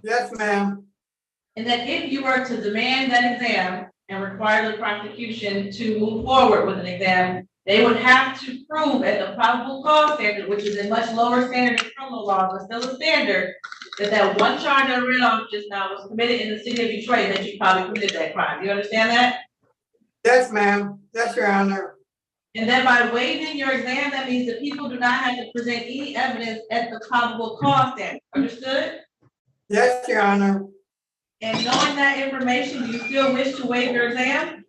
Yes, ma'am. And that if you were to demand that exam and require the prosecution to move forward with an exam, they would have to prove at the probable cause standard, which is a much lower standard in criminal law, but still a standard, that one charge I read off just now was committed in the city of Detroit, that you probably committed that crime. Do you understand that? Yes, ma'am. Yes, Your Honor. And then by waiving your exam, that means that people do not have to present any evidence at the probable cause standard. Understood? Yes, Your Honor. And knowing that information, do you still wish to waive your exam?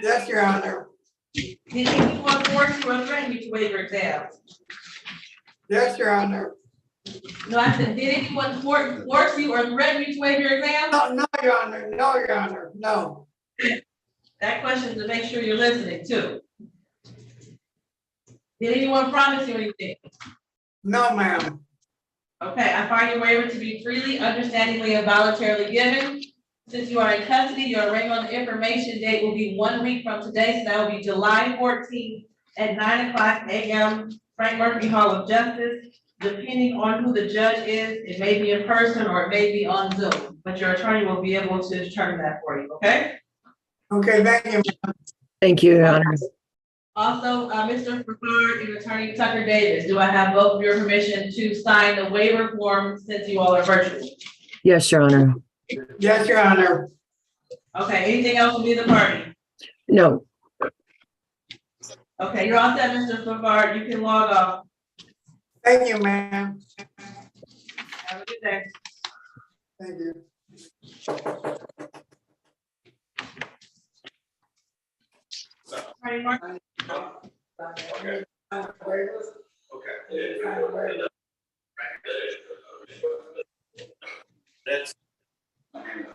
Yes, Your Honor. Did anyone force you or threaten you to waive your exam? Yes, Your Honor. No, I said, did anyone force you or threaten you to waive your exam? No, Your Honor. No, Your Honor. No. That question is to make sure you're listening too. Did anyone promise you anything? No, ma'am. Okay, I find your waiver to be freely, understandingly, and voluntarily given. Since you are in custody, your arraignment on the information date will be 1 week from today, so that will be July 14th at 9:00 a.m. Frank Murphy Hall of Justice. Depending on who the judge is, it may be in person or it may be on Zoom, but your attorney will be able to determine that for you, okay? Okay, thank you. Thank you, Your Honor. Also, Mr. Fafard and Attorney Tucker Davis, do I have both of your permission to sign the waiver form since you all are virtual? Yes, Your Honor. Yes, Your Honor. Okay, anything else from either party? No, Okay, you're all set, Mr. Fafard, you can log off. Thank you, ma'am. Have a good day. Thank you. Attorney Mark? Okay. That's. Attorney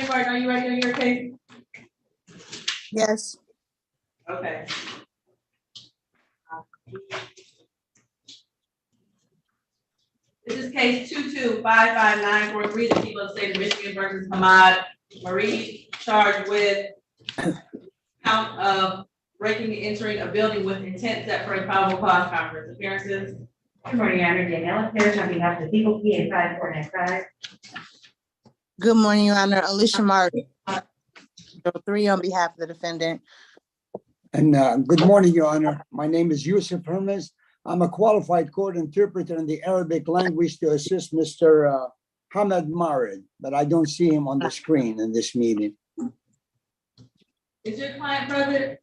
Mark, are you ready on your case? Yes. Okay. This is case 2255943, the people of the state of Michigan versus Hamad Marie, charged with count of breaking and entering a building with intent set for a probable cause conference. Appearances. Good morning, I'm Danielle Harris on behalf of the people, PA 5495. Good morning, Your Honor. Alicia Martin, 03 on behalf of the defendant. And good morning, Your Honor. My name is Yusuf Hermes. I'm a qualified court interpreter in the Arabic language to assist Mr. Hamad Marid, but I don't see him on the screen in this meeting. Is your client present,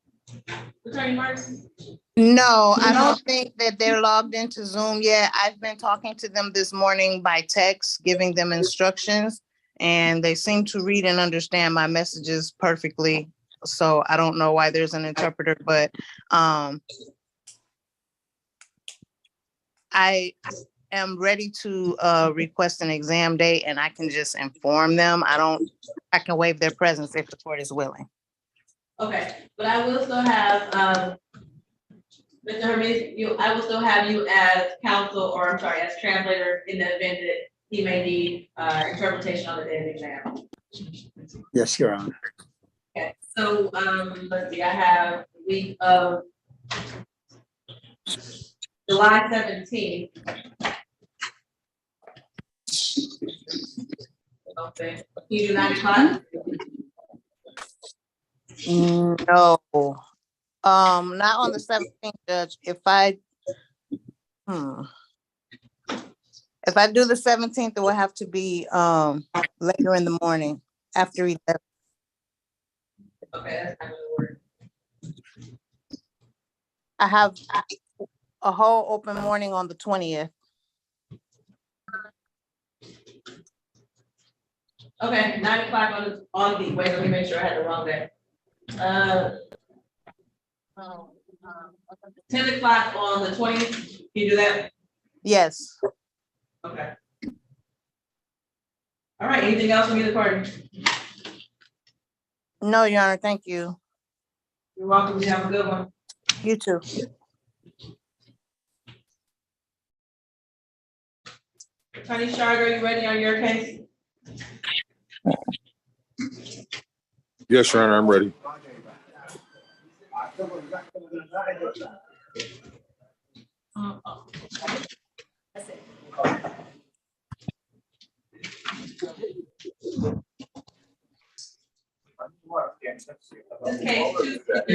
Attorney Martin? No, I don't think that they're logged into Zoom yet. I've been talking to them this morning by text, giving them instructions, and they seem to read and understand my messages perfectly. So I don't know why there's an interpreter, but I am ready to request an exam date, and I can just inform them. I can waive their presence if the court is willing. Okay, but I will still have, Mr. Hermes, I will still have you as counsel, or I'm sorry, as translator in the event that he may need interpretation on the day of the exam. Yes, Your Honor. Okay, so let's see, I have the week of July 17th. Okay, can you do 9 o'clock? No, not on the 17th, Judge. If I do the 17th, it will have to be later in the morning after 11. Okay, that's not gonna work. I have a whole open morning on the 20th. Okay, 9 o'clock on the, wait, let me make sure I had the wrong day. 10 o'clock on the 20th, can you do that? Yes. Okay. All right, anything else from either party? No, Your Honor, thank you. You're welcome, you have a good one. You too. Attorney Sharg, are you ready on your case? Yes, Your Honor, I'm ready. This case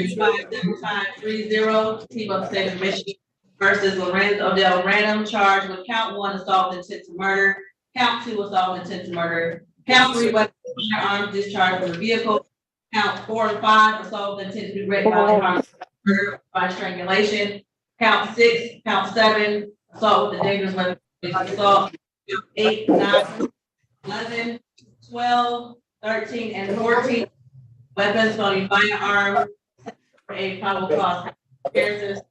2357530, Team of the State of Michigan versus Lorenzo Odell Random, charged with count 1, assault with intent to murder, count 2, assault with intent to murder, count 3, weapons, firearms discharged from the vehicle, count 4 and 5, assault with intent to do great bodily harm, murder by strangulation, count 6, count 7, assault with a dangerous weapon, assault, 8, 9, 11, 12, 13, and 14. Weapons, felony firearm, for a probable cause. Appearances.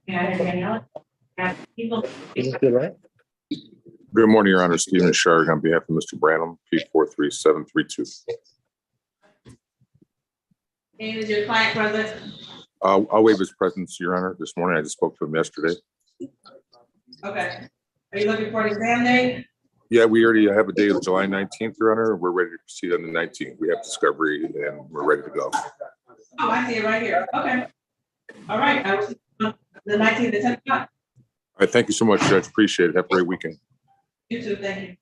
Mayor Daniela. People. Good morning, Your Honor. Stephen Sharg on behalf of Mr. Branham, P43732. And is your client present? I'll waive his presence, Your Honor, this morning. I just spoke to him yesterday. Okay. Are you looking for an exam date? Yeah, we already have a date of July 19th, Your Honor. We're ready to proceed on the 19th. We have discovery and we're ready to go. Oh, I see it right here. Okay. All right. I will see you on the 19th at 10 o'clock. All right, thank you so much, Judge. Appreciate it. Have a great weekend. You too. Thank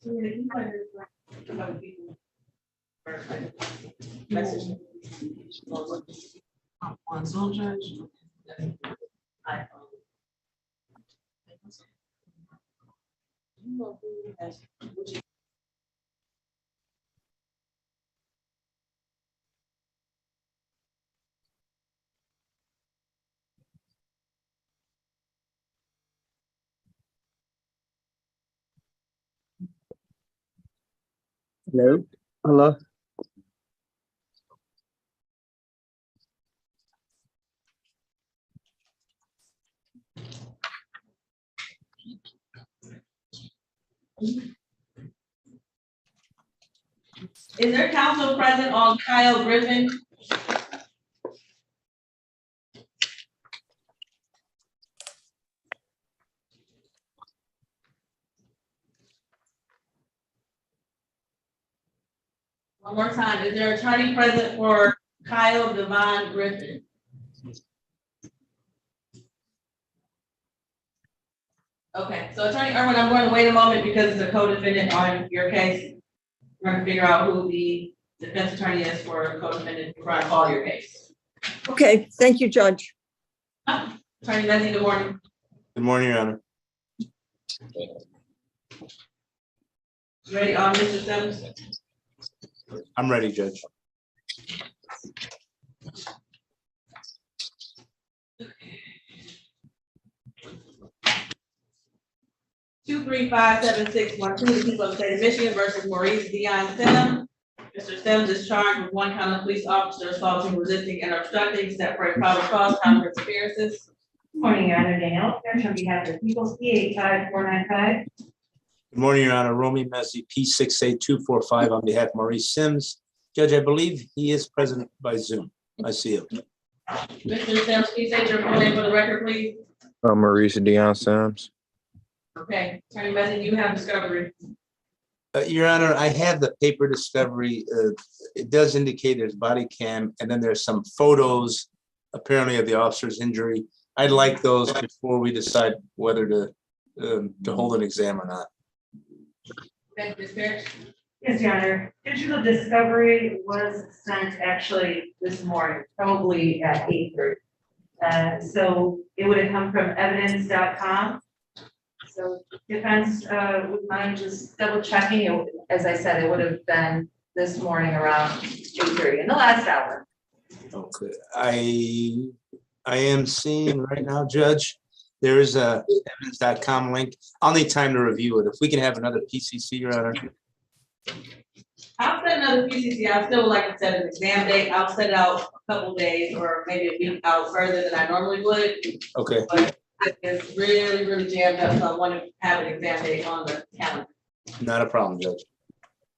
you. Message. On Zoom, Judge. Hello? Hello? Is there counsel present on Kyle Griffin? One more time, is there attorney present for Kyle Devon Griffin? Okay, so Attorney Irwin, I'm going to wait a moment because it's a co-defendant on your case. We're going to figure out who the defense attorney is for a co-defendant before I call your case. Okay, thank you, Judge. Attorney Leslie, good morning. Good morning, Your Honor. You ready, Mr. Sims? I'm ready, Judge. Two, 3-5-7-6-1-2, the people of the state of Michigan versus Maurice Dion Sims. Mr. Sims is charged with one count of police officer assaulting, resisting, and obstructing, except for a probable cause, count of appearances. Morning, Your Honor, Danielle, on behalf of the people, P85495. Good morning, Your Honor. Romy Messi, P68245 on behalf of Maurice Sims. Judge, I believe he is present by Zoom. I see him. Mr. Sims, please state your full name for the record, please. Maurice Dion Sims. Okay, Attorney Leslie, you have discovery. Your Honor, I have the paper discovery. It does indicate there's body cam, and then there's some photos apparently of the officer's injury. I'd like those before we decide whether to hold an exam or not. Thank you, Ms. Parrish. Yes, Your Honor, digital discovery was sent actually this morning, probably at 8:30. So it would have come from evidence.com. So defense, would mind just double checking it. As I said, it would have been this morning around 8:30 in the last hour. Okay, I am seeing right now, Judge, there is a evidence.com link. I'll need time to review it. If we can have another PCC, Your Honor. I'll set another PCC. I still would like to set an exam date. I'll set it out a couple days or maybe a week out further than I normally would. Okay. But it's really, really jammed up, so I want to have an exam date on the calendar. Not a problem, Judge.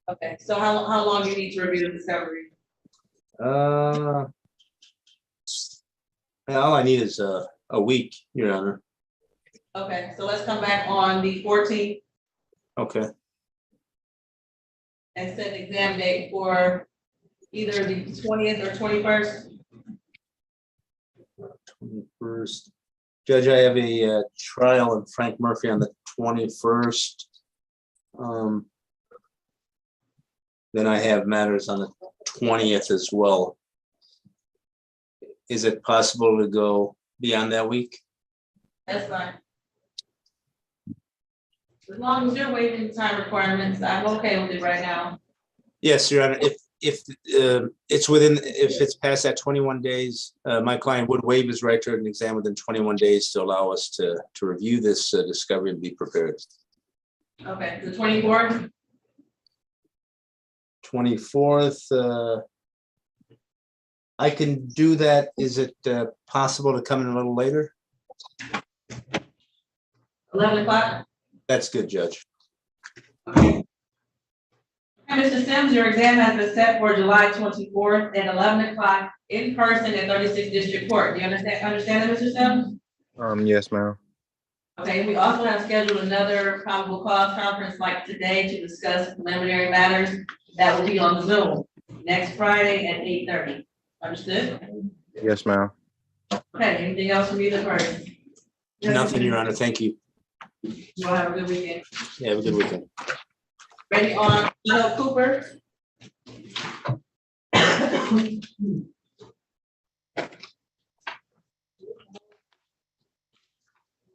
Okay, so how long do you need to review the discovery? All I need is a week, Your Honor. Okay, so let's come back on the 14th Okay, and set an exam date for either the 20th or 21st. 21st. Judge, I have a trial in Frank Murphy on the 21st. Then I have matters on the 20th as well. Is it possible to go beyond that week? That's fine. As long as you're waiving time requirements, I'm okay with it right now. Yes, Your Honor. If it's within, if it's past that 21 days, my client would waive his right to an exam within 21 days to allow us to review this discovery and be prepared. Okay, the 24th, 24th, I can do that. Is it possible to come in a little later? 11 o'clock. That's good, Judge. Okay. And Mr. Sims, your exam has been set for July 24th at 11 o'clock in person at 36th District Court. Do you understand that, Mr. Sims? Yes, ma'am. Okay, we also have scheduled another probable cause conference like today to discuss preliminary matters. That will be on Zoom next Friday at 8:30. Understood? Yes, ma'am. Okay, anything else from either party? Nothing, Your Honor. Thank you. You all have a good weekend. Yeah, have a good weekend. Ready on Cooper?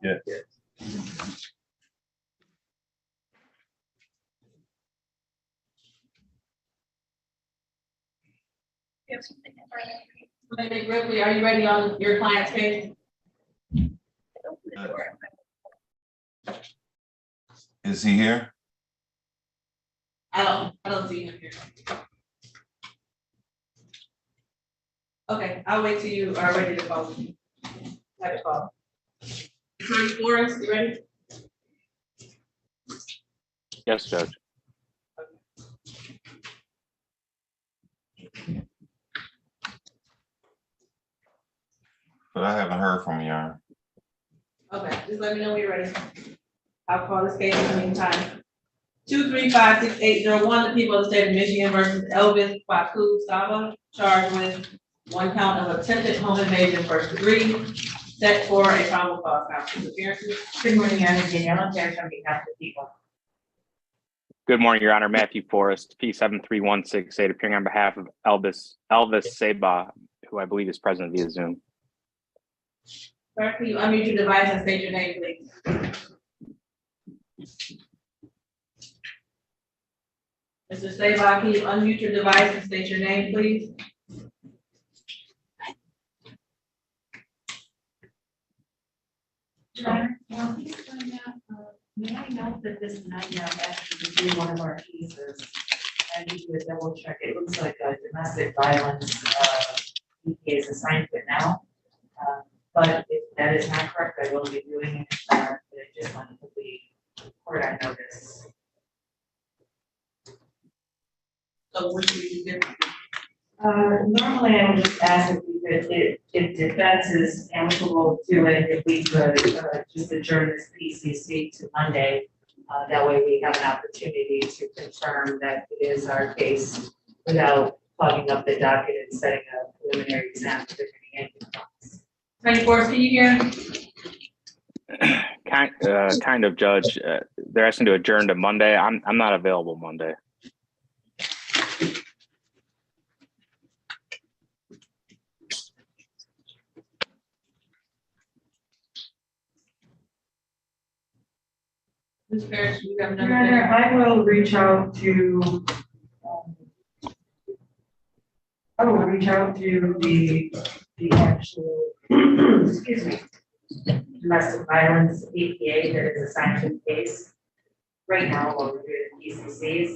Yeah. Lady Ripley, are you ready on your client's case? Is he here? I don't see him here. Okay, I'll wait till you are ready to call. Have a call. Attorney Flores, you ready? Yes, Judge. But I haven't heard from you, Your Honor. Okay, just let me know when you're ready. I'll call this case in the meantime. 2356801, the people of the state of Michigan versus Elvis Kwaku Saba, charged with 1 count of attempted home invasion first degree, set for a probable cause conference. Appearances. Good morning, Your Honor. Danielle Terry on behalf of the people. Good morning, Your Honor. Matthew Forrest, P73168, appearing on behalf of Elvis Saba, who I believe is present via Zoom. Sir, can you unmute your device and state your name, please? Mr. Saba, can you unmute your device and state your name, please? May I note that this might not actually be one of our cases? I need to double check. It looks like a domestic violence case assigned to it now. But if that is not correct, I will be doing it. But I just wanted to be court on notice. So what should we do? Normally I would just ask if we could, if defense is amicable to it, if we could just adjourn this PCC to Monday. That way we have an opportunity to confirm that it is our case without plugging up the docket and setting a preliminary exam for the Attorney Forrest, can you hear? Kind of, Judge. They're asking to adjourn to Monday. I'm not available Monday. Ms. Parrish, you have Your another Honor, thing? I will reach out to the actual, excuse me, domestic violence EPA that is assigned to the case. Right now, we'll review the PCCs,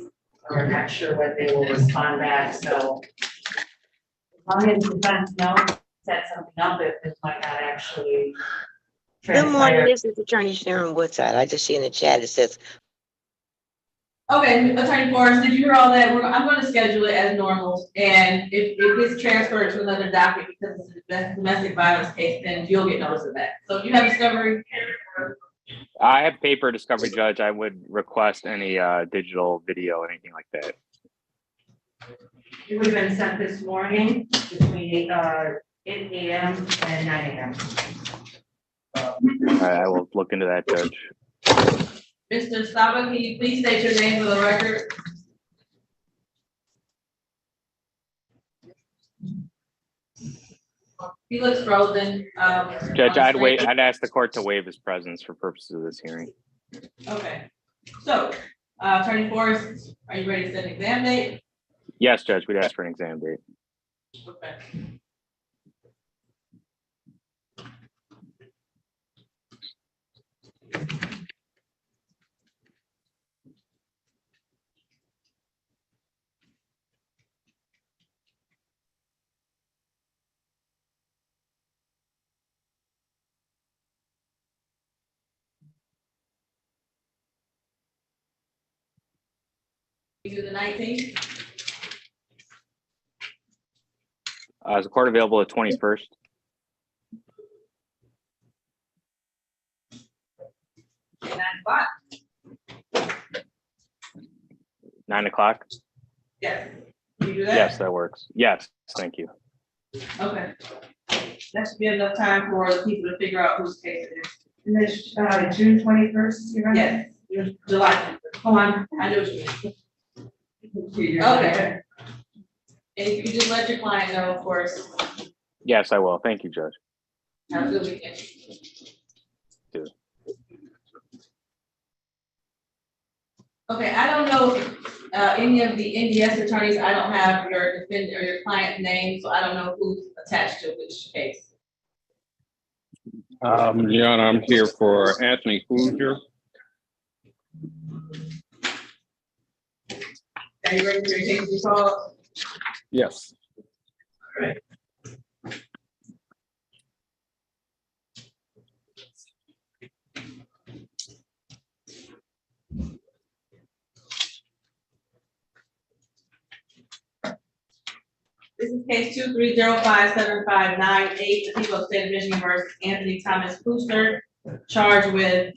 we're not sure what they will respond back, so as long as defense knows, set something up, if it might not actually Good morning, transpire. this is Attorney Sharon Woodside. I just see in the chat, it says, Okay, Attorney Forrest, did you hear all that? I'm going to schedule it as normal, and if it gets transferred to another docket because it's a domestic violence case, then you'll get notice of that. So if you have discovery, I have paper discovery, Judge. I would request any digital video or anything like that. It would have been sent this morning between 8 AM and 9 AM. All right, I will look into that, Judge. Mr. Saba, can you please state your name for the record? He looks frozen. Judge, on screen. I'd ask the court to waive his presence for purposes of this hearing. Okay, so, Attorney Forrest, are you ready to set an exam date? Yes, Judge, we'd ask for an exam date. Okay. To the 19th? Is the court available the 21st? At 9 o'clock? 9 o'clock? Yes. Can you do that? Yes, that works. Yes, thank you. Okay. That should be enough time for the people to figure out whose case it is. And it's June 21st, you're right? Yes, July. Hold on. I know what you mean. Okay. And if you just let your client know, of course, Yes, I will. Thank you, Judge. have a good weekend. Good. Okay, I don't know, any of the NDS attorneys, I don't have your defendant or your client name, so I don't know who's attached to which case. Your Honor, I'm here for Anthony Hoosier. Are you ready for your case to be called? Yes. All right. This is case 2305758, the people of the state of Michigan versus Anthony Thomas Brewster, charged with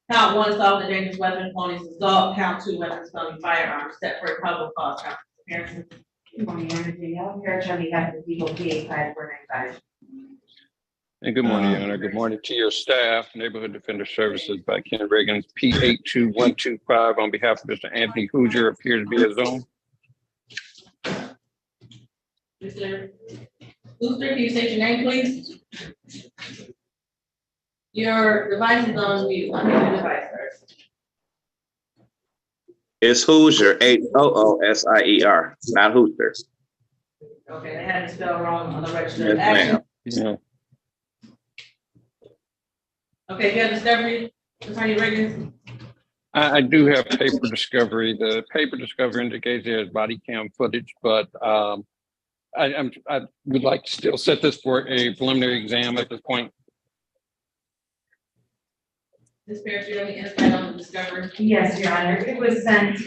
count 1, assault with a dangerous weapon, felonious assault, count 2, weapons, felony firearms, set for a probable cause. Counsel. Good morning, I'm here on behalf of the people, PA 5495. And good morning, Your Honor. Good morning to your staff, Neighborhood Defender Services by Ken Reagan, P82125 on behalf of Mr. Anthony Hoosier appears to be his own. Mr. Brewster, can you state your name, please? Your device is on mute. Unmute your device first. It's Hoosier, Hoosier, not Hoosier. Okay, they had it spelled wrong on the register of Yes, action. ma'am. Yeah. Okay, you have discovery, Attorney Riggins? I do have paper discovery. The paper discovery indicates there's body cam footage, but I would like to still set this for a preliminary exam at this point. Ms. Parrish, do you have any insight on the discovery? Yes, Your Honor, it was sent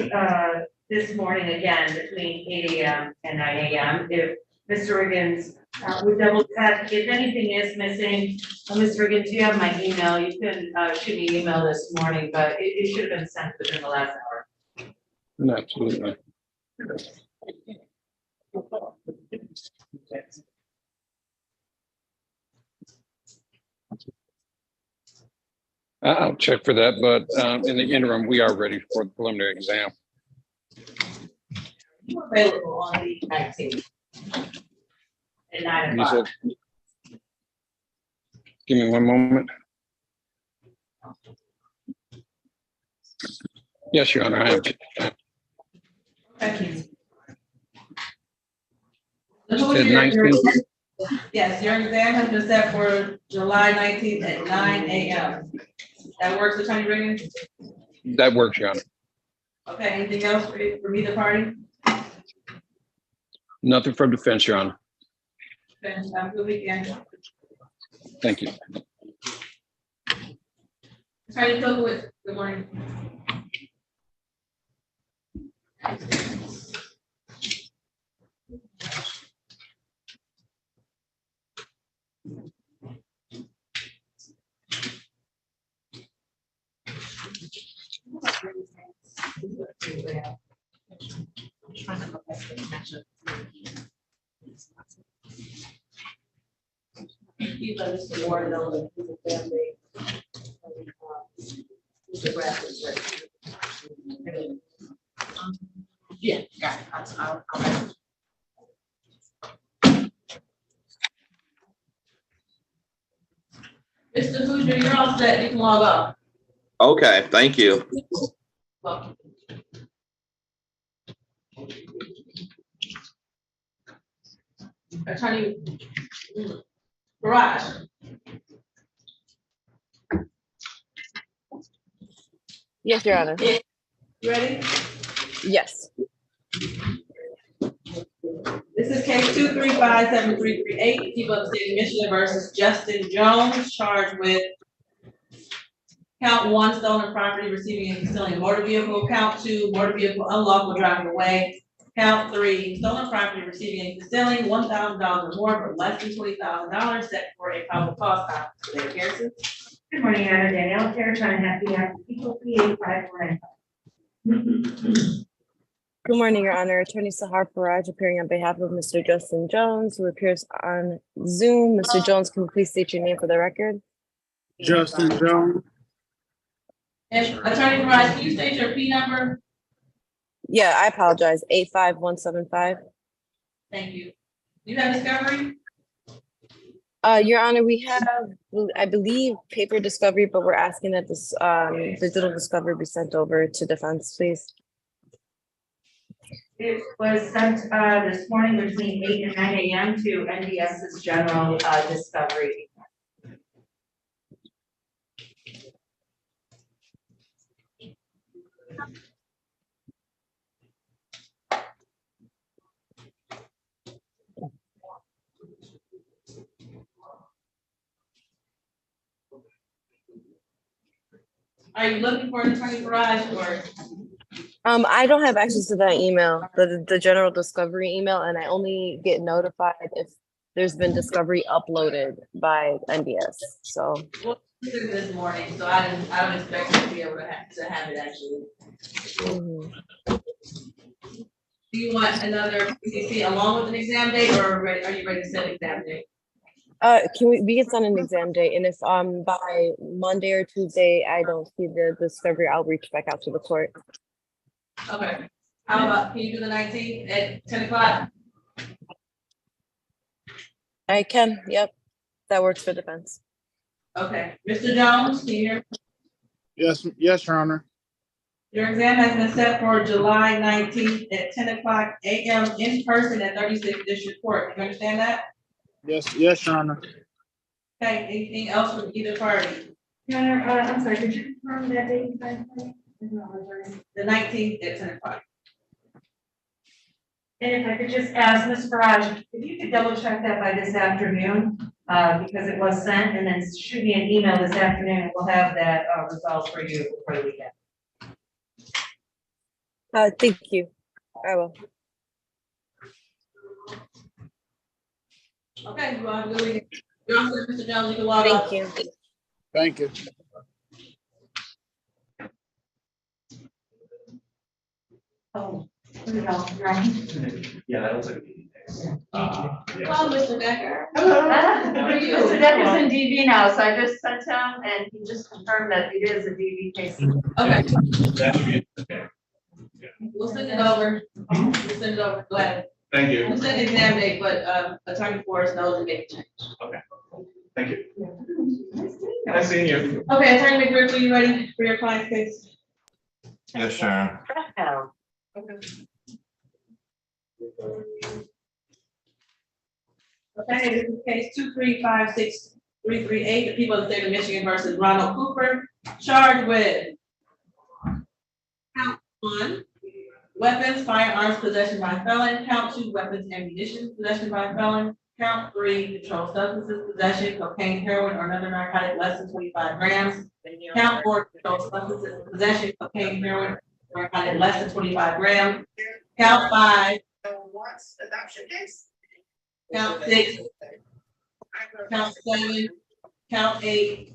this morning again between 8 AM and 9 AM. If Mr. Riggins would double check, if anything is missing, Mr. Riggins, you have my email, you can shoot me an email this morning, but it should have been sent within the last hour. Absolutely. I'll check for that, but in the interim, we are ready for the preliminary exam. You available on the 19th at 9 You o'clock? said, give me one moment. Yes, Your Honor, I am. Thank you. Said 19th. Yes, your exam has been set for July 19th at 9 AM. That works, Attorney Riggins? That works, Your Honor. Okay, anything else for either party? Nothing from defense, Your Honor. Okay, have a good weekend. Thank you. Attorney Cookwood, good morning. have. I'm trying to look at the matchup. He let Mr. Ward know that he's a family. Mr. Bradford. Yeah, got it. I'll Mr. Hoosier, you're all set. You can log off. Okay, thank you. Welcome. Attorney Barrage. Yes, Your Honor. You ready? Yes. This is case 2357338, people of the state of Michigan versus Justin Jones, charged with count 1, stolen property, receiving and concealing a motor vehicle, count 2, motor vehicle unlawful driving away, count 3, stolen property, receiving and concealing $1,000 or more for less than $20,000, set for a probable cause conference for their appearances. Good morning, Your Honor. Danielle Carriage on behalf of people, PA549. Good morning, Your Honor. Attorney Sahar Faraj appearing on behalf of Mr. Justin Jones, who appears on Zoom. Mr. Jones, can you please state your name for the record? Justin Jones. And Attorney Barrage, can you state your P number? Yeah, I apologize. 85175. Thank you. You have discovery? Your Honor, we have, I believe, paper discovery, but we're asking that this digital discovery be sent over to defense, please. It was sent this morning between 8 and 9 a.m. to NDS's general discovery. Are you looking for an attorney Barrage or? I don't have access to that email, the general discovery email, and I only get notified if there's been discovery uploaded by NDS. So Well, this morning, so I don't expect you to be able to have it actually. Do you want another PCC along with an exam date, or are you ready to set an exam date? we can send an exam date, and if by Monday or Tuesday I don't see the discovery, I'll reach back out to the court. Okay. How about, can you do the 19th at 10 o'clock? I can, yep, that works for defense. Okay, Mr. Jones, can you hear? Yes, Your Honor. Your exam has been set for July 19th at 10 o'clock a.m. in person at 36th District Court. You understand that? Yes, Your Honor. Okay, anything else from either party? Your Honor, I'm sorry, could you confirm that date? The 19th at 10 o'clock. And if I could just ask Ms. Faraj, if you could double check that by this afternoon, because it was sent, and then shoot me an email this afternoon, and we'll have that resolved for you for the weekend. Thank you. I will. Okay, you are really, you're all set, Mr. Jones, you can log off. Thank you. Thank you. Oh, Yeah, that looks like a meeting. Hello, Mr. Becker. How are you? Mr. Decker's in DV now, so I just sent him, and he just confirmed that it is a DV case. Okay, That should be, okay. we'll send it over. We'll send it over, go ahead. Thank you. We'll send the exam date, but Attorney Forrest knows the date change. Okay. Thank you. Nice seeing you. Okay, Attorney McGriff, are you ready for your client's case? Yes, Sharon. Okay, this is case 2356338, the people of the state of Michigan versus Ronald Cooper, charged with count 1, weapons, firearms, possession by felon, count 2, weapons, ammunition, possession by felon, count 3, controlled substances, possession, cocaine, heroin, or another narcotic less than 25 grams, count 4, controlled substances, possession, cocaine, heroin, narcotic less than 25 grams, count 5, count 6, count 7, count 8,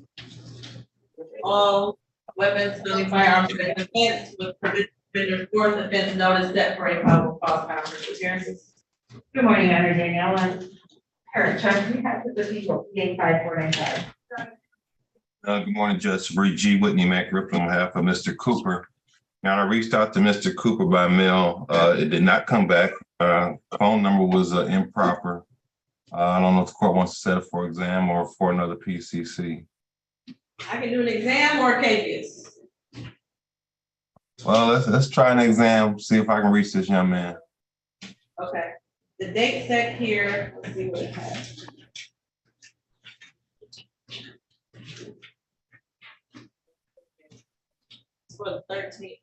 all weapons, including firearms, and defense with provision offender fourth offense notice set for a probable cause conference appearances. Good morning, Honor Danielle, and her Chuck, we have the people, CR438. Good morning, Judge Sabree G. Whitney McRipp on behalf of Mr. Cooper. Now, I reached out to Mr. Cooper by mail. It did not come back. Phone number was improper. I don't know if the court wants to set it for exam or for another PCC. I can do an exam or a capias. Well, let's try an exam, see if I can reach this young man. Okay, the date set here, let's see what it has. It's for the 13th.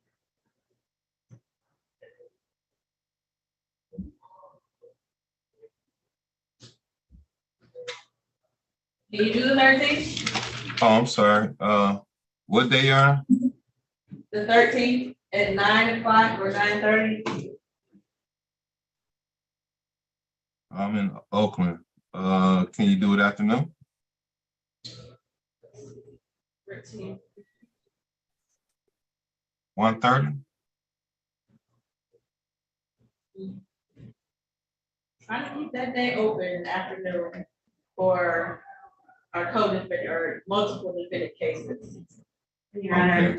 Can you do the 13th? Oh, I'm sorry. What day, Your Honor? The 13th at 9 o'clock or 9:30? I'm in Oakland. Can you do it afternoon? 13th. 1:30? Trying to keep that day open in the afternoon for our co-defendant or multiple defendant cases. Your Honor,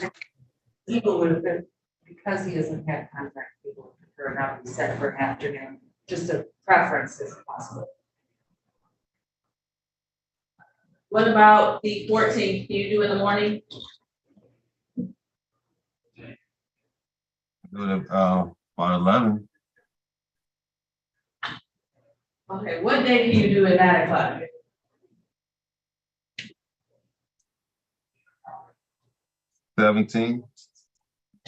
people would have been, because he doesn't have contact, people would prefer not to be set for an afternoon, just a preference if possible. What about the 14th? Can you do in the morning? Do it about 11. Okay, what day can you do at 9 o'clock? $17.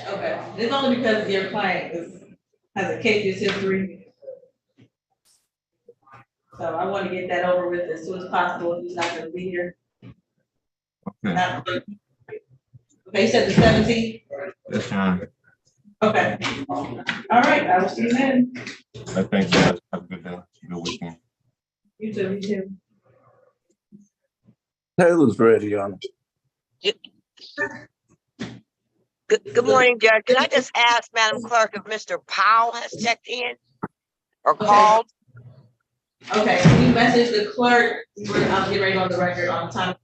Okay, it's only because your client has a case history. So I want to get that over with as soon as possible if he's not gonna be here. Okay. Okay, you said the 17th? Yes, Your Honor. Okay. All right, I will see you then. I thank you. Have a good day. Good weekend. You too, you too. Taylor's ready, Your Honor. Good morning, Judge. Can I just ask, Madam Clerk, if Mr. Powell has checked in or called? Okay, can you message the clerk? I'll get right on the record on time.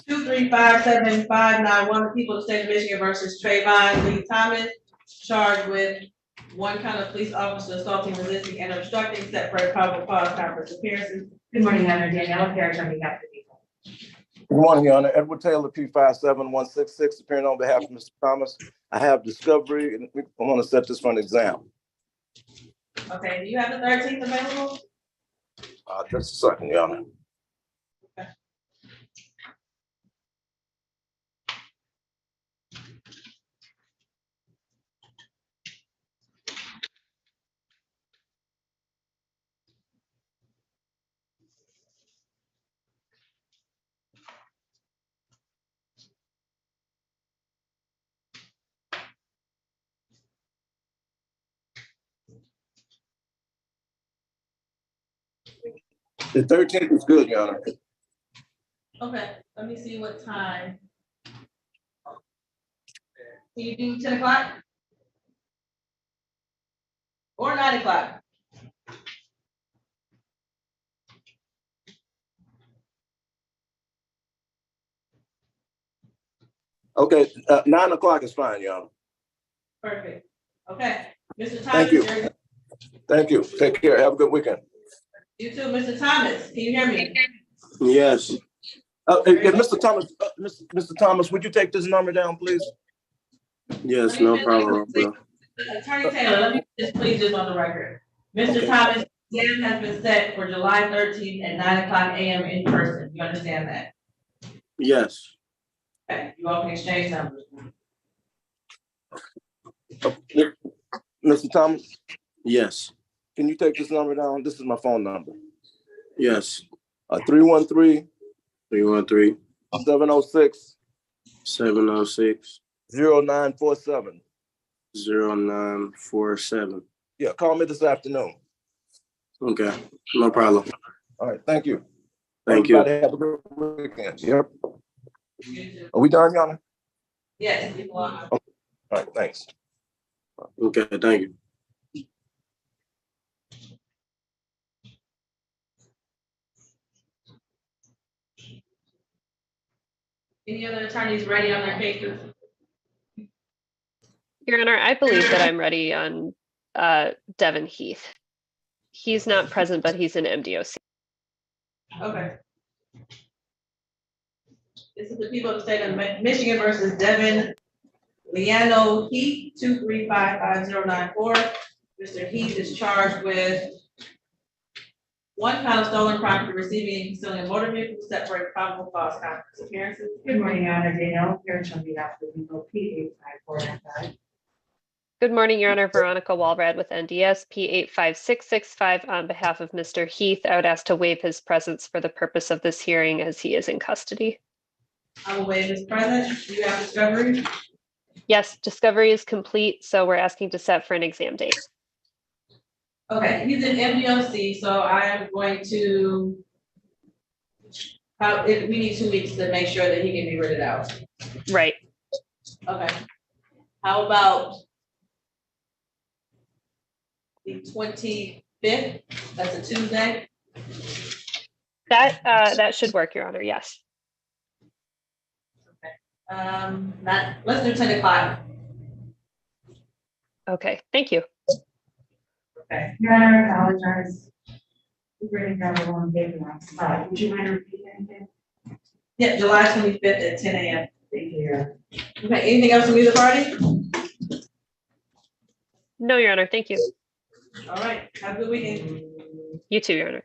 2357591, people of the state of Michigan versus Trayvon Lee Thomas, charged with one count of police officer assaulting, resisting, and obstructing, set for a probable cause conference appearances. Good morning, Honor Danielle, Parrish on behalf of the people. Good morning, Your Honor. Edward Taylor, P57166, appearing on behalf of Mr. Thomas. I have discovery, and I want to set this for an exam. Okay, do you have the 13th available? Just a second, Your Honor. The 13th is good, Your Honor. Okay, let me see what time. Can you do 10 o'clock? Or 9 o'clock? Okay, 9 o'clock is fine, Your Honor. Perfect. Okay, Mr. Thomas. Thank you. Thank you. Take care. Have a good weekend. You too, Mr. Thomas. Can you hear me? Yes. Mr. Thomas, Mr. Thomas, would you take this number down, please? Yes, no problem. Attorney Taylor, let me just please this on the record. Mr. Thomas, exam has been set for July 13th at 9 o'clock a.m. in person. You understand that? Yes. Okay, you all can exchange numbers. Mr. Thomas? Yes. Can you take this number down? This is my phone number. Yes. 313. 313. 706. 706. 0947. 0947. Yeah, call me this afternoon. Okay, no problem. All right, thank you. Thank you. Everybody have a good weekend. Yep. Are we done, Your Honor? Yes, you are. All right, thanks. Okay, thank you. Any other attorneys ready on their cases? Your Honor, I believe that I'm ready on Devin Heath. He's not present, but he's in MDOC. Okay. This is the people of the state of Michigan versus Devin Liano Heath, 2355094. Mr. Heath is charged with 1 count of stolen property, receiving and concealing a motor vehicle, separate probable cause conflicts appearances. Good morning, Your Honor. Danielle Pierce on behalf of the legal P85495. Good morning, Your Honor. Veronica Walrad with NDS P85665 on behalf of Mr. Heath. I would ask to waive his presence for the purpose of this hearing as he is in custody. I will waive his presence. Do you have discovery? Yes, discovery is complete, so we're asking to set for an exam date. Okay, he's in MDOC, so I am going to, if we need 2 weeks to make sure that he can be rented out. Right. Okay. How about the 25th? That's a Tuesday. That should work, Your Honor. Yes. Let's do 10 o'clock. Okay, thank you. Okay. Your Honor, I apologize. We're going to have a long day for us. Would you mind repeating anything? Yeah, July 25th at 10 a.m. Thank you, Your Honor. Okay, anything else from either party? No, Your Honor. Thank you. All right, have a good weekend. You too, Your Honor.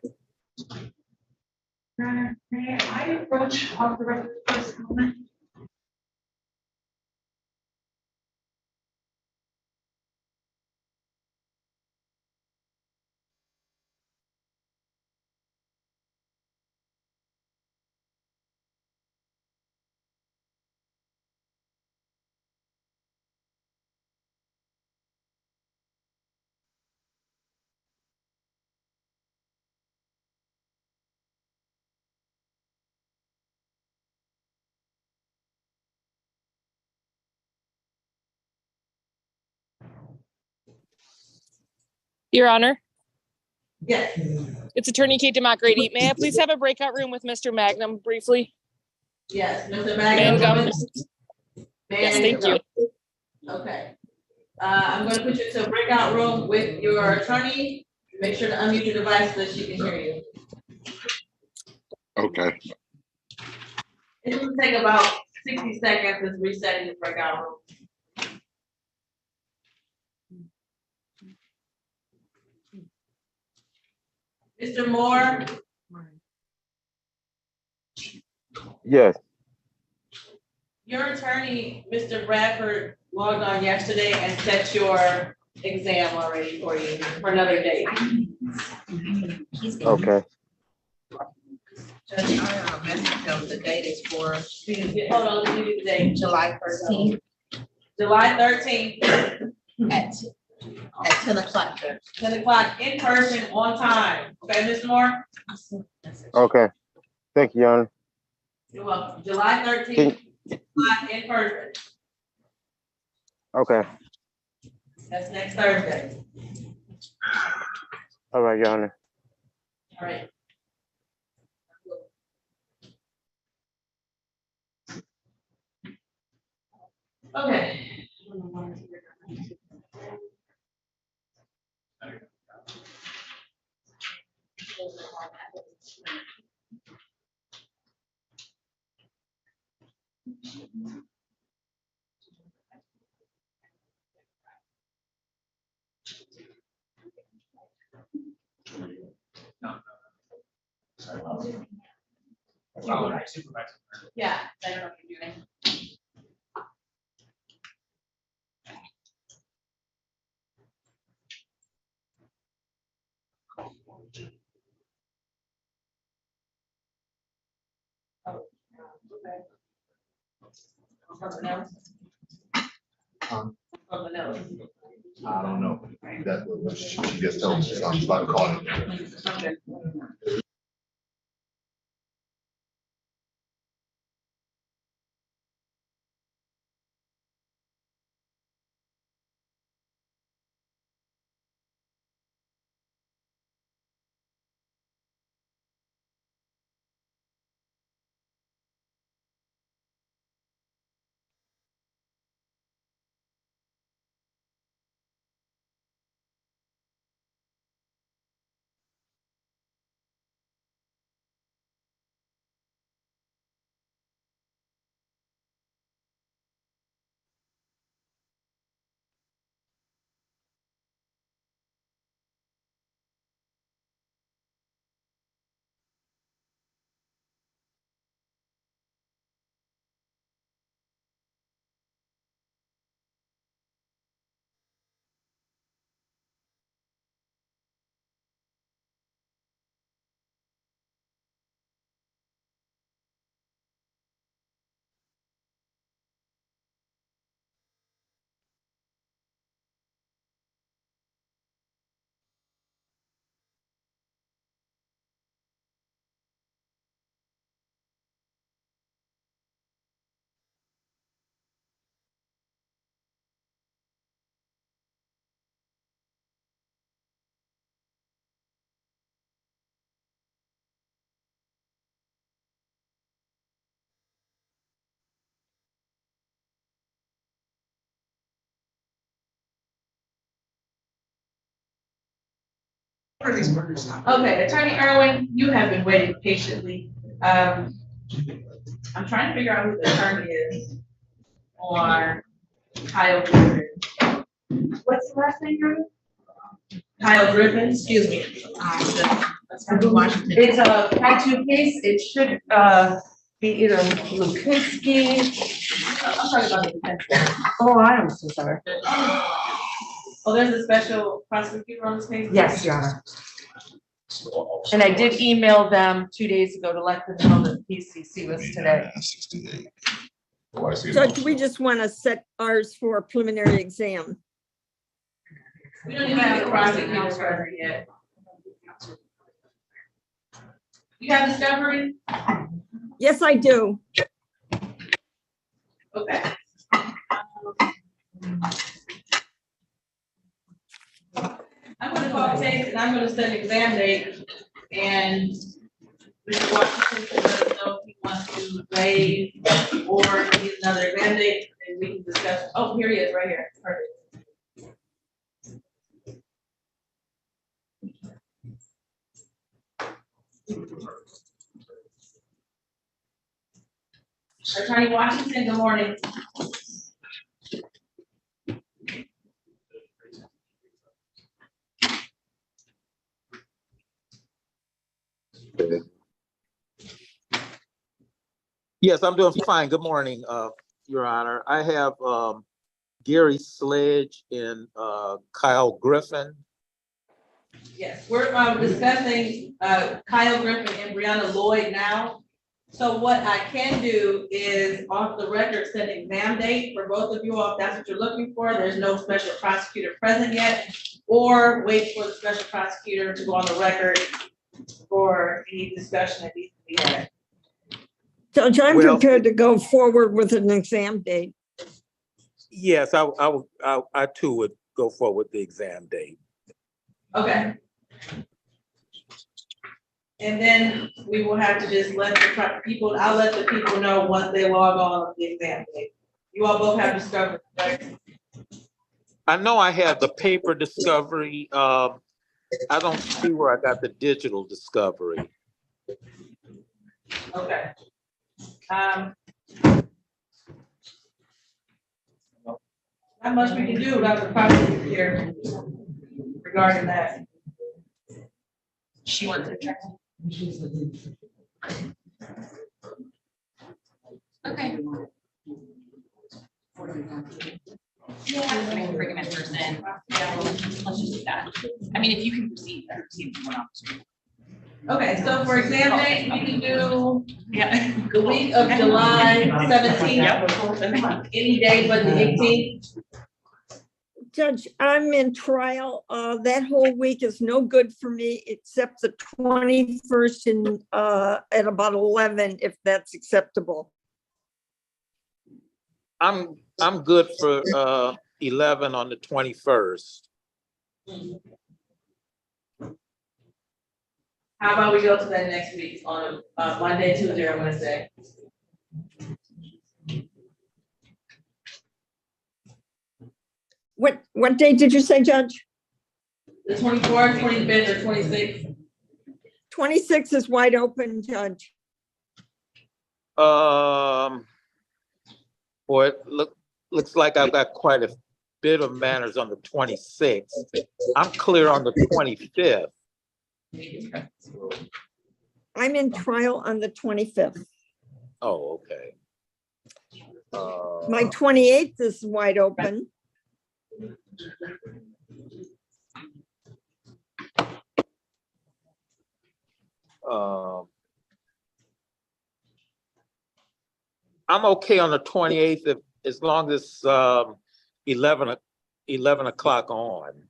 Your Honor, may I approach off the record for this moment? Your Honor, Yes. it's Attorney Kate DeMocgrady. May I please have a breakout room with Mr. Magnum briefly? Yes, Mr. Mangum. Yes, thank you. Okay. I'm going to put you into a breakout room with your attorney. Make sure to unmute your device so that she can hear you. Okay. It will take about 60 seconds of resetting the breakout room. Mr. Moore, Yes. your attorney, Mr. Bradford, logged on yesterday and set your exam already for you for another date. Okay. Judge, I messaged them, the date is for Hold on, let me do the date. July 13th July 13th at 10 o'clock. 10 o'clock in person on time. Okay, Mr. Moore? Okay. Thank you, Your Honor. You're welcome. July 13th, 10 o'clock in person. Okay. That's next Thursday. All right, Your Honor. All right. Okay. Yeah, I don't know if you're doing. Something else? Something else. I don't know. That's what she just told me. So I'm about to call him. Okay. Okay, Attorney Irwin, you have been waiting patiently. I'm trying to figure out who the attorney is on Kyle Griffin. What's the last name, Griffin? Kyle Griffin, excuse me. It's a Part 2 case. It should be either Lukowski. I'm sorry about the defense. Oh, I'm so sorry. Oh, there's a special prosecutor on this case? Yes, Your Honor. And I did email them 2 days ago to let them know that PCC was today. Judge, we just want to set ours for a preliminary exam. We don't even have the prosecutor's record yet. You have discovery? Yes, I do. Okay. I'm gonna call the case and I'm gonna set an exam date, and Mr. Washington can let us know if he wants to waive or need another exam date, and we can discuss. Oh, here he is, right here. Perfect. Attorney Washington, good morning. Yes, I'm doing fine. Good morning, Your Honor. I have Gary Sledge and Kyle Griffin. Yes, we're discussing Kyle Griffin and Brianna Lloyd now. So what I can do is off the record set an exam date for both of you all if that's what you're looking for. There's no special prosecutor present yet, or wait for the special prosecutor to go on the record for any discussion that needs to be had. Judge, I'm prepared to go forward with an exam date. Yes, I too would go forward with the exam date. Okay. And then we will have to just let the people, I'll let the people know once they log on the exam date. You all both have discovery, right? I know I have the paper discovery. I don't see where I got the digital discovery. Okay. Not much we can do about the prosecutor here regarding that. She wants to check. Okay. Yeah, I can bring him in person. Yeah, let's just do that. I mean, if you can proceed, then proceed if you want to. Okay, so for exam date, we can do the week of July 17th. Any day but the 18th. Judge, I'm in trial. That whole week is no good for me except the 21st and at about 11, if that's acceptable. I'm good for 11 on the 21st. How about we go to that next week on Monday, Tuesday, or Wednesday? What date did you say, Judge? The 24th, 25th, or 26th? 26 is wide open, Judge. Boy, it looks like I've got quite a bit of manners on the 26th. I'm clear on the 25th. I'm in trial on the 25th. Oh, okay. My 28th is wide open. I'm okay on the 28th as long as 11 o'clock on.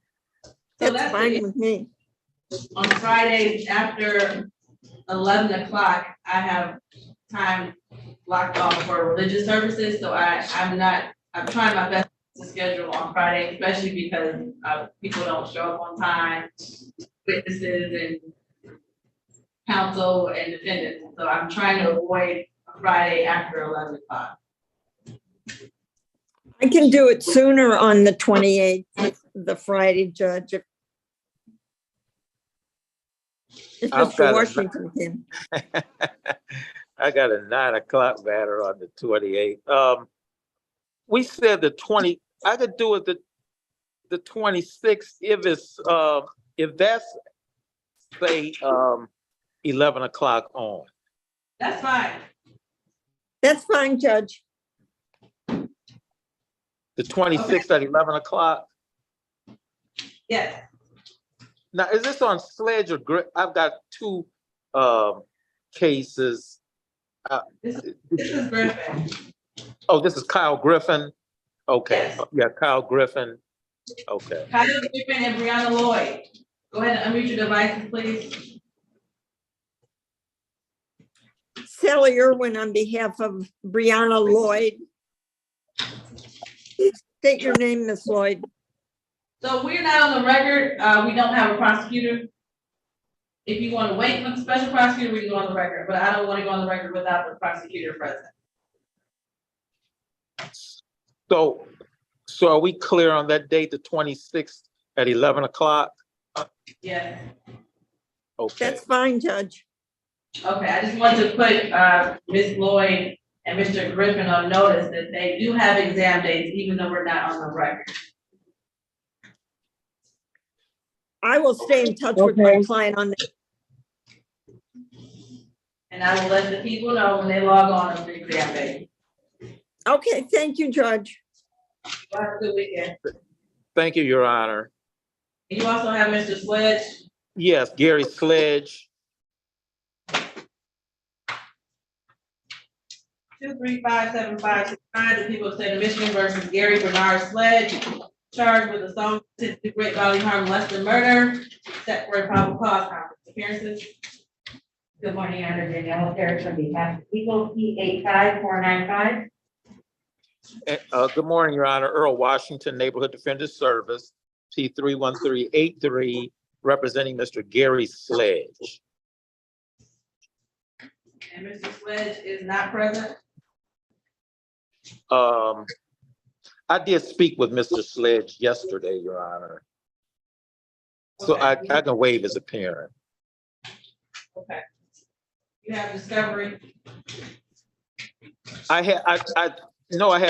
That's fine with me. On Friday after 11 o'clock, I have time blocked off for religious services. So I'm trying my best to schedule on Friday, especially because people don't show up on time, witnesses and counsel and defendants. So I'm trying to avoid Friday after 11 o'clock. I can do it sooner on the 28th, the Friday, Judge. If I've Mr. got a- Washington came. I got a 9 o'clock batter on the 28th. We said the 20, I could do it the 26th if that's say 11 o'clock on. That's fine. That's fine, Judge. The 26th at 11 o'clock. Yes. Now, is this on Sledge or I've got two cases. This is Griffin. Oh, this is Kyle Griffin. Okay. Yes. Yeah, Kyle Griffin. Okay. Kyle Griffin and Brianna Lloyd. Go ahead and unmute your devices, please. Sally Irwin on behalf of Brianna Lloyd. Please state your name, Miss Lloyd. So we're not on the record. We don't have a prosecutor. If you want to wait for the special prosecutor, we can go on the record, but I don't want to go on the record without the prosecutor present. So are we clear on that date, the 26th at 11 o'clock? Yes. Okay. That's fine, Judge. Okay, I just want to put Ms. Lloyd and Mr. Griffin on notice that they do have exam dates, even though we're not on the record. I will stay in touch with my client on that. And I will let the people know when they log on the exam date. Okay, thank you, Judge. Have a good weekend. Thank you, Your Honor. You also have Mr. Sledge. Yes, Gary Sledge. 2357569, the people of the state of Michigan versus Gary Bernard Sledge, charged with assault to do great bodily harm less than murder, set for a probable cause conference. Appearances. Good morning, Your Honor. Danielle Parrish on behalf of people, P85495. Good morning, Your Honor. Earl Washington, Neighborhood Defender Service, P31383, representing Mr. Gary Sledge. And Mr. Sledge is not present. I did speak with Mr. Sledge yesterday, Your Honor. So I can waive his appearance. Okay. You have discovery. I have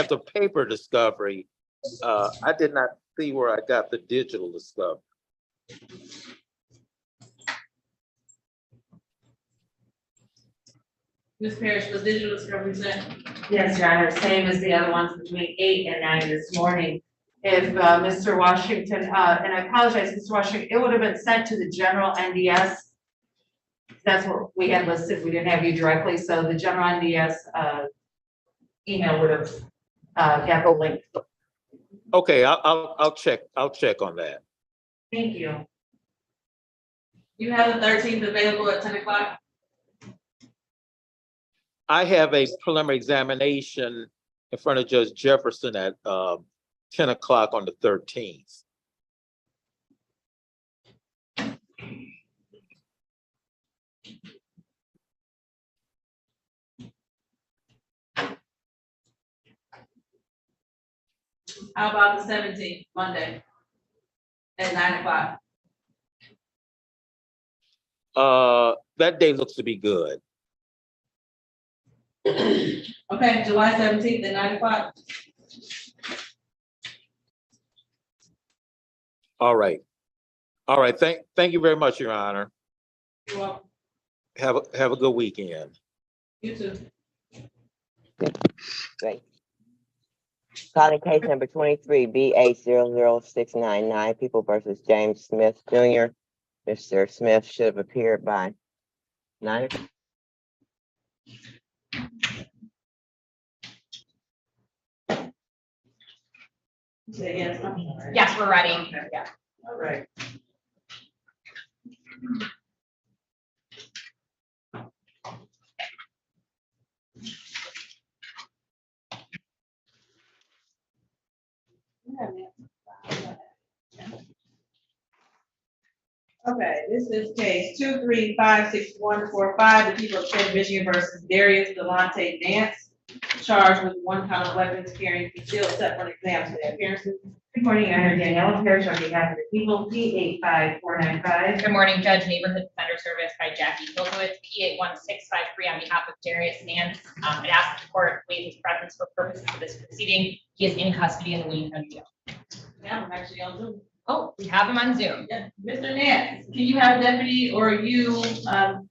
the paper discovery. I did not see where I got the digital discovery. Ms. Parrish, was digital discovery sent? Yes, Your Honor, same as the other ones between 8 and 9 this morning. If Mr. Washington, and I apologize, Mr. Washington, it would have been sent to the general NDS. That's what we had listed. We didn't have you directly, so the general NDS email would have got the link. Okay, I'll check on that. Thank you. You have the 13th available at 10 o'clock? I have a preliminary examination in front of Judge Jefferson at 10 o'clock on the 13th. How about the 17th, Monday? At 9 o'clock? That day looks to be good. Okay, July 17th at 9 o'clock? All right. Thank you very much, Your Honor. You're welcome. Have a good weekend. You too. Great. Calling case number 23 BA00699, People versus James Smith Jr. Mr. Smith should have appeared by 9 o'clock. Say yes, I'm sorry. Yes, we're ready. Yeah. All right. Okay, this is case 2356145, the people of the state of Michigan versus Darius Delonte Nance. charged with 1 count of weapons carrying concealed set for an exam today. Appearances. Good morning, Your Honor. Daniela Parrish on behalf of the people, P85495. Good morning, Judge, Neighborhood Defender Service by Jackie Filkowitz, P81653 on behalf of Darius Nance. I'd ask the court waive his presence for purposes of this proceeding. He is in custody in the William County Jail. Yeah, I'm actually on Zoom. Oh, we have him on Zoom. Yeah. Mr. Nance, can you have a deputy or you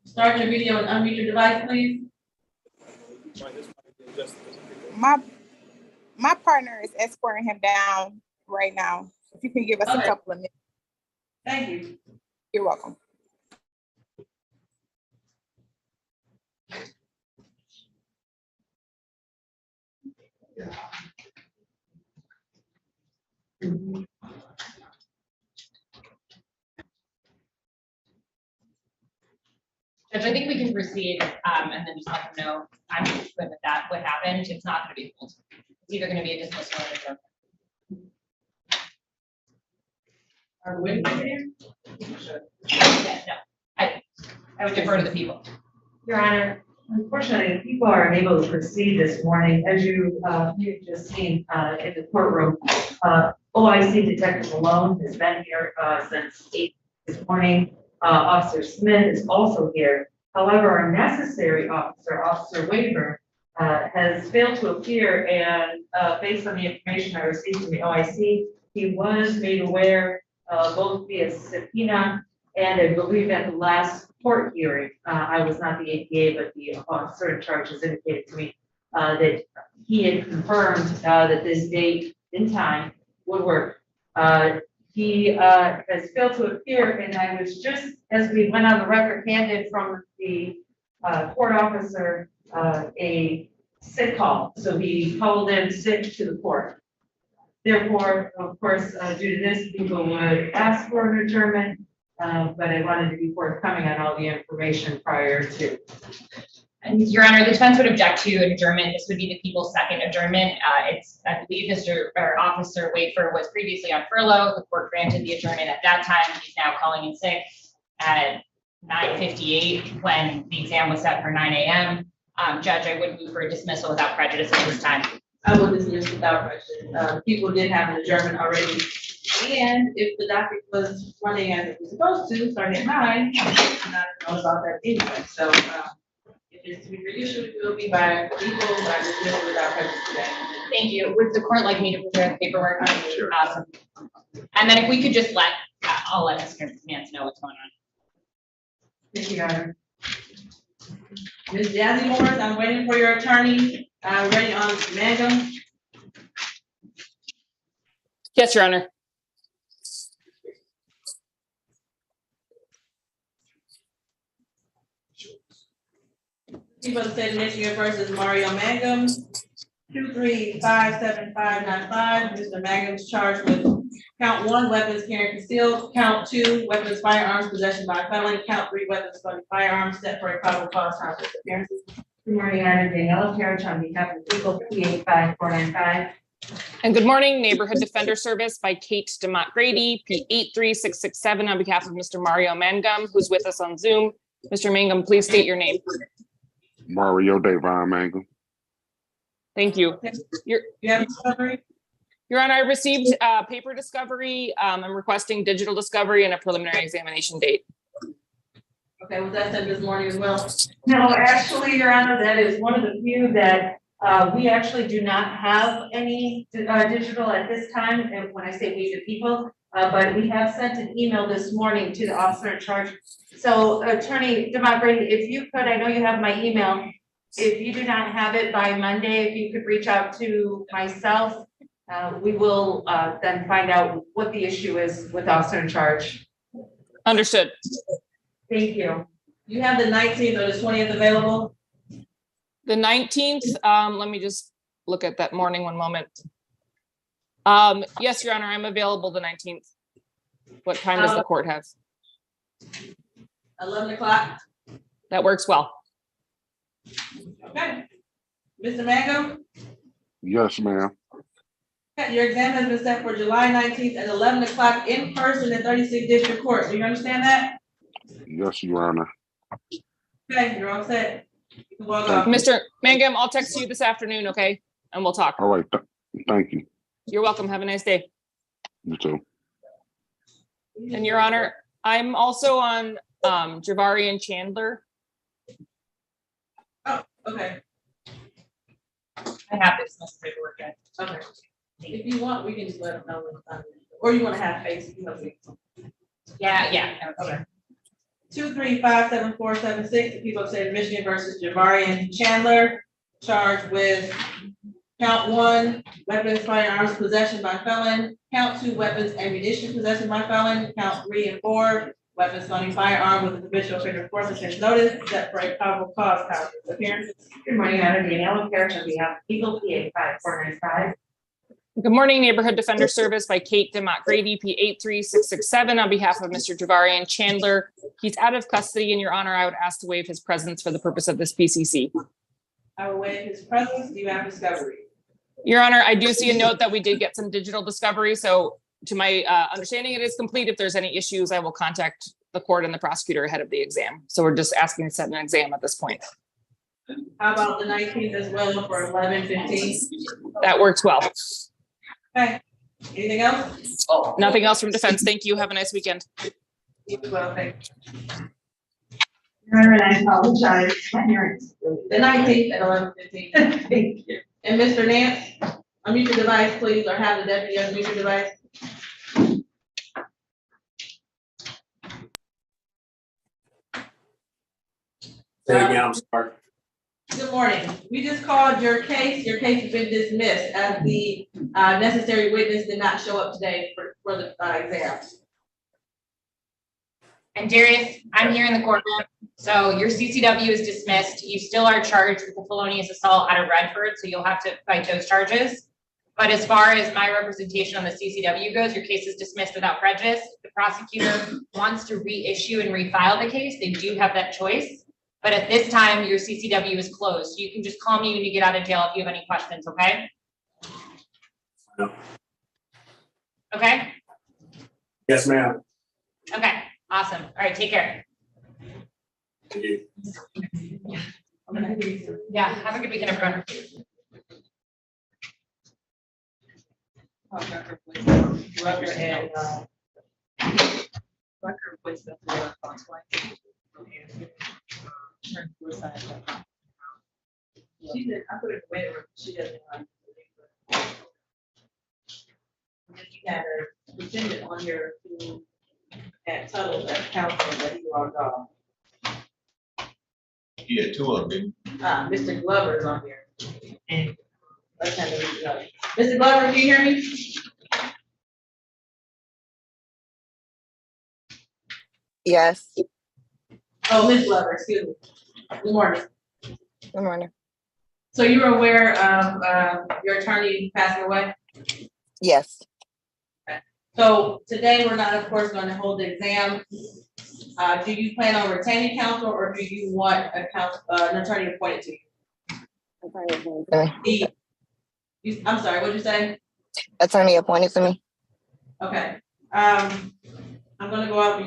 start your video and unmute your device, please? My partner is escorting him down right now. If you can give us a couple of minutes. Thank you. You're welcome. Judge, I think we can proceed and then just let them know. I'm good with that. What happened? It's not going to be pulled. It's either going to be a dismissal or a adjournment. Are we waiting here? Yeah, no. I would defer to the people. Your Honor, unfortunately, people are unable to proceed this morning. As you've just seen in the courtroom, OIC Detective Malone has been here since 8 this morning. Officer Smith is also here. However, our necessary officer, Officer Wayburn, has failed to appear, and based on the information I received from the OIC, he was made aware both via subpoena and I believe at the last court hearing. I was not the APA, but the officer in charge has indicated to me that he had confirmed that this date and time would work. He has failed to appear, and I was just, as we went on the record, handed from the court officer a sick call. So he called in sick to the court. Therefore, of course, due to this, people would ask for an adjournment, but I wanted to be forthcoming on all the information prior to. And Your Honor, the defense would object to an adjournment. This would be the people's second adjournment. I believe Officer Wafer was previously on furlough. The court granted the adjournment at that time. He's now calling in sick at 9:58 when the exam was set for 9 a.m. Judge, I would move for a dismissal without prejudice at this time. I will dismiss without prejudice. People did have an adjournment already. And if the docket was running as it was supposed to, starting at 9, I'm not know about that anyway. So if it's to be reissued, it will be by legal, by dismissal without prejudice today. Thank you. Would the court like me to prepare the paperwork? Sure. Awesome. And then if we could just I'll let Mr. Nance know what's going on. Thank you, Your Honor. Ms. Jazzy Morris, I'm waiting for your attorney. Ready on Mangum. Yes, Your Honor. People of the state of Michigan versus Mario Mangum, 2357595. Mr. Mangum's charged with count 1, weapons carrying concealed, count 2, weapons firearms possession by felon, count 3, weapons loading firearms set for a probable cause time for appearances. Good morning, Your Honor. Daniela Parrish on behalf of the people, P85495. And good morning, Neighborhood Defender Service by Kate DeMott Grady, P83667 on behalf of Mr. Mario Mangum, who's with us on Zoom. Mr. Mangum, please state your name. Mario Davon Mangum. Thank you. You have discovery? Your Honor, I received paper discovery. I'm requesting digital discovery and a preliminary examination date. Okay, was that sent this morning as well? No, actually, Your Honor, that is one of the few that we actually do not have any digital at this time. And when I say we, the people, but we have sent an email this morning to the officer in charge. So Attorney DeMott Grady, if you could, I know you have my email. If you do not have it by Monday, if you could reach out to myself, we will then find out what the issue is with officer in charge. Understood. Thank you. You have the 19th or the 20th available? The 19th, let me just look at that morning, one moment. Yes, Your Honor, I'm available the 19th. What time does the court have? 11 o'clock. That works well. Okay. Mr. Mangum? Yes, ma'am. Your exam has been set for July 19th at 11 o'clock in person in 36th District Court. Do you understand that? Yes, Your Honor. Okay, you're all set. Mr. Mangum, I'll text you this afternoon, okay? And we'll talk. All right, thank you. You're welcome. Have a nice day. You too. And Your Honor, I'm also on Javari and Chandler. Oh, okay. I have this most paperwork yet. Okay. If you want, we can just let them know when it's done. Or you want to have face, you know. Yeah. Okay. 2357476, the people of the state of Michigan versus Javari and Chandler, charged with count 1, weapons, firearms, possession by felon, count 2, weapons, ammunition, possession by felon, count 3 and 4, weapons, loading firearm with a habitual figure of force against notice, except for a probable cause count. Appearance. Good morning, Your Honor. Danielle Parrish on behalf of Eagle PA5495. Good morning, Neighborhood Defender Service by Kate DeMott Grady, P83667 on behalf of Mr. Javari and Chandler. He's out of custody, and Your Honor, I would ask to waive his presence for the purpose of this PCC. I will waive his presence. Do you have discovery? Your Honor, I do see a note that we did get some digital discovery, so to my understanding, it is complete. If there's any issues, I will contact the court and the prosecutor ahead of the exam. So we're just asking to set an exam at this point. How about the 19th as well for 11:15? That works well. Okay. Anything else? Nothing else from defense. Thank you. Have a nice weekend. You as well, thank you. Your Honor, and I apologize. My hearing's The 19th at 11:15. Thank you. And Mr. Nance, unmute your device, please, or have the deputy unmute your device. Say again, I'm sorry. Good morning. We just called your case. Your case has been dismissed as the necessary witness did not show up today for the exam. And Darius, I'm here in the courtroom. So your CCW is dismissed. You still are charged with the felonious assault out of Redford, so you'll have to fight those charges. But as far as my representation on the CCW goes, your case is dismissed without prejudice. If the prosecutor wants to reissue and refile the case, they do have that choice. But at this time, your CCW is closed. So you can just call me when you get out of jail if you have any questions, okay? No. Okay? Yes, ma'am. Okay, awesome. All right, take care. Thank you. Yeah, have a good weekend, everyone. Rucker and Rucker was the response line. she did, I put it away, she doesn't want to. You had her defendant on here who had Tuttle as counsel that he logged off. Yeah, 2 of them. Mr. Glover is on here. And let's have him go. Mr. Glover, can you hear me? Yes. Oh, Ms. Glover, excuse me. Good morning. Good morning. So you were aware of your attorney passing away? Yes. So today, we're not, of course, going to hold the exam. Do you plan on retaining counsel, or do you want an attorney appointed to you? I'm sorry, what'd you say? Attorney appointed to me. Okay. I'm gonna go out.